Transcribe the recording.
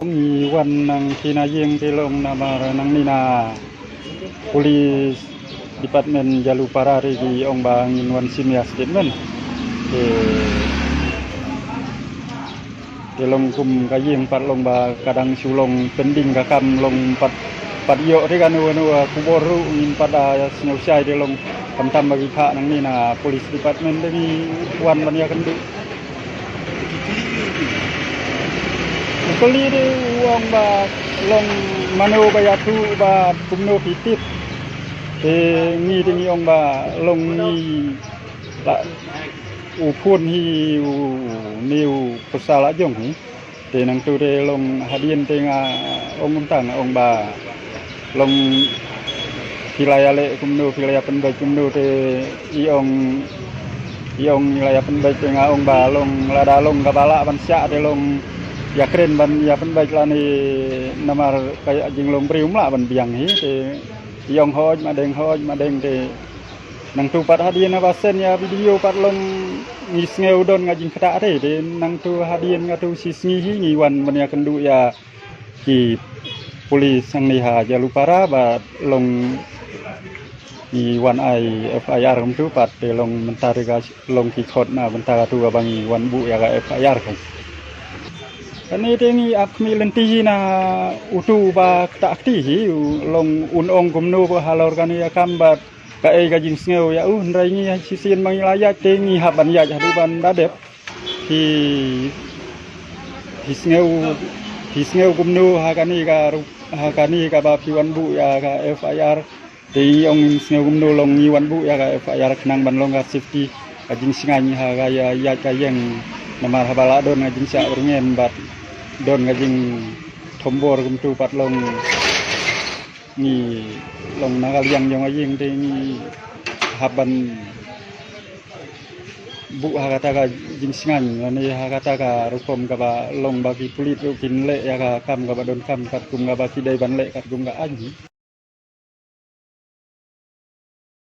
Iwan nang kinayeng tilong namar nang nina Polis Departemen Jalupara rigi ong bangin wan simia statement tilong kum kayeng pat long ba kadang sulong pending kakam long pat yo ri kan anu kuboru ngin pada snyusai tilong pentam bagi kak nang nina Polis Departemen demi wan bania kendu beli di uang ba long mano bayatu ba kumno pitit ngi dingi ong ba long ni la upun hi niu pusala jong hi nang tu de long hadien tenga ong untang ong ba long wilayah le kumno wilayah penbai kumno te iong wilayah penbai tenga ong ba long lada long kabala ban sya de long ya keren ban ya penbaik lani namar kayak jinglong prium lah ban biang hi te yong hoj madeng te nang tu pat hadien abasen ya video pat long ngisngeu don ngajing kata te nang tu hadien ngatu sisngi hi ngiwan ban ya kendu ya ki polis sang niha Jalupara bat long ngiwan ai FIR tu pat te long mentari ga long ki khot na bentara tu abangi wan bu ya ga FIR kan ini tengi akmi lenti na utu ba kta akti hi long unong kumno ba halor kan ya kambat ka e gajing sneu ya ndrai ngi sisien mangi laya tengi haban ya haduban dadep hi sneu kumno hakani ka ba piwan bu ya ka FIR te ong sneu kumno long ngiwan bu ya ka FIR kenang ban long ka safety gajing singai ha ga ya ka yang namar habala don ngajing sia urungen bat don ngajing tombor kumtu pat long ni long nagaliang yang ngajing te ni haban bu hakata ka jing singan ni hakata ka rukom ka ba long bagi pulit kin le ya ka kam ka ba don kam kat kum ka ba kidai ban le kat kum ka anji